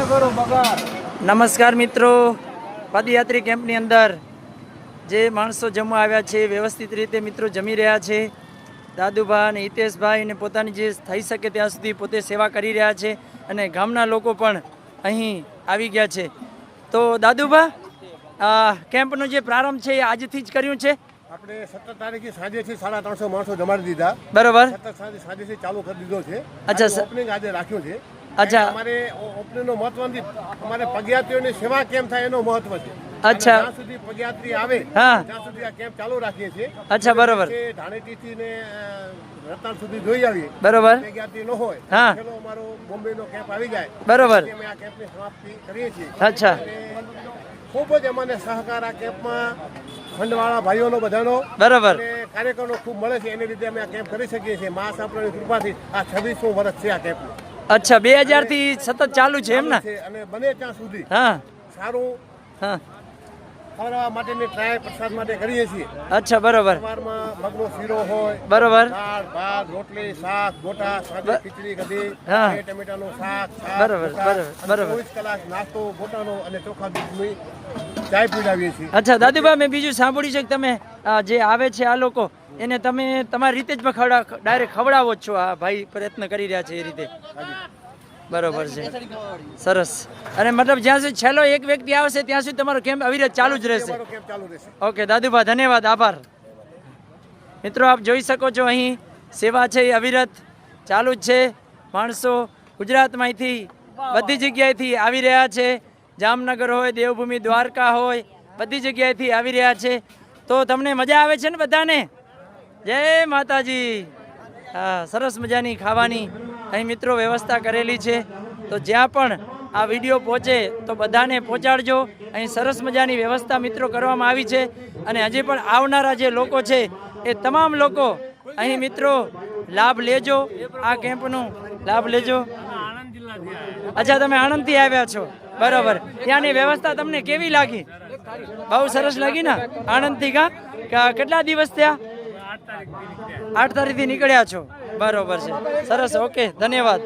નમસ્કાર મિત્રો, પદયાત્રી કેમ્પની અંદર જે માણસો જમવા આવ્યા છે વ્યવસ્થિત રીતે મિત્રો જમી રહ્યા છે. દાદુભાઈ અને હિતેશભાઈ ને પોતાની જે થઈ શકે ત્યાં સુધી પોતે સેવા કરી રહ્યા છે અને ગામના લોકો પણ અહીં આવી ગયા છે. તો દાદુભા, કેમ્પનો જે પ્રારંભ છે એ આજથી જ કર્યું છે? આપણે 17 તારીખે સાંજેથી 350 માણસો જમાડી દીધા. બરોબર. 17 સાંજેથી ચાલુ કરી દીધો છે. અચ્છા, ઓપનિંગ આજે રાખ્યું છે. અચ્છા, અમારે ઓપનિંગનો મહત્વથી અમારે પગયાત્રીઓની સેવા કેમ થાય એનો મહત્વ છે. અચ્છા, જ્યાં સુધી પગયાત્રી આવે હા, ત્યાં સુધી આ કેમ્પ ચાલુ રાખીએ છીએ. અચ્છા, બરોબર. ધાણેટીથી ને રતન સુધી જોઈ આવીએ. બરોબર. પગયાત્રી ન હોય, હા, પેલો અમારો બોમ્બેનો કેમ્પ આવી જાય. બરોબર. અમે આ કેમ્પની સમાપ્તિ કરીએ છીએ. અચ્છા, ખૂબ જ અમને સહકાર આ કેમ્પમાં ફંડવાળા ભાઈઓનો બધાનો બરોબર અને કાર્યકરો ખૂબ મળે છે. એને લીધે અમે આ કેમ્પ કરી શકીએ છીએ. મા સાંપળની કૃપાથી આ 26મું વર્ષ છે આ કેમ્પનું. અચ્છા, 2000 થી સતત ચાલુ છે એમ ને? અને બને ત્યાં સુધી હા, સારું હા, ખવડાવવા માટેની ટ્રાય પ્રસાદ માટે કરીએ છીએ. અચ્છા, બરોબર. સવારમાં મગનો શીરો હોય, બરોબર. દાળ ભાત રોટલી શાક ગોટા સાદી ખીચડી કઢી, હા, ટમેટાનું શાક, બરોબર, બરોબર, બરોબર. 24 કલાક નાસ્તો ગોટાનો અને ચોખા દૂધની ચાય પીવડાવીએ છીએ. અચ્છા દાદુભા, મેં બીજું સાંભળ્યું છે કે તમે જે આવે છે આ લોકો એને તમે તમારી રીતે જ ડાયરેક્ટ ખવડાવો જ છો. આ ભાઈ પ્રયત્ન કરી રહ્યા છે એ રીતે. બરોબર છે, સરસ. અને મતલબ જ્યાં સુધી છેલ્લો એક વ્યક્તિ આવશે ત્યાં સુધી તમારો કેમ્પ અવિરત ચાલુ જ રહેશે? કેમ્પ ચાલુ રહેશે. ઓકે દાદુભા, ધન્યવાદ, આભાર. મિત્રો, આપ જોઈ શકો છો અહીં સેવા છે એ અવિરત ચાલુ જ છે. માણસો ગુજરાતમાંથી બધી જગ્યાએથી આવી રહ્યા છે. જામનગર હોય, દેવભૂમિ દ્વારકા હોય, બધી જગ્યાએથી આવી રહ્યા છે. તો તમને મજા આવે છે ને બધાને? જય માતાજી. હા, સરસ મજાની ખાવાની અહીં મિત્રો વ્યવસ્થા કરેલી છે. તો જ્યાં પણ આ વિડીયો પહોંચે તો બધાને પહોંચાડજો. અહીં સરસ મજાની વ્યવસ્થા મિત્રો કરવામાં આવી છે. અને હજી પણ આવનારા જે લોકો છે એ તમામ લોકો અહીં મિત્રો લાભ લેજો, આ કેમ્પનો લાભ લેજો. અચ્છા, તમે આણંદથી આવ્યા છો? બરોબર. ત્યાંની વ્યવસ્થા તમને કેવી લાગી? બહુ સરસ લાગી ને? આણંદથી કેટલા દિવસ થયા? 8 તારીખથી નીકળ્યા છો? બરોબર છે, સરસ. ઓકે, ધન્યવાદ.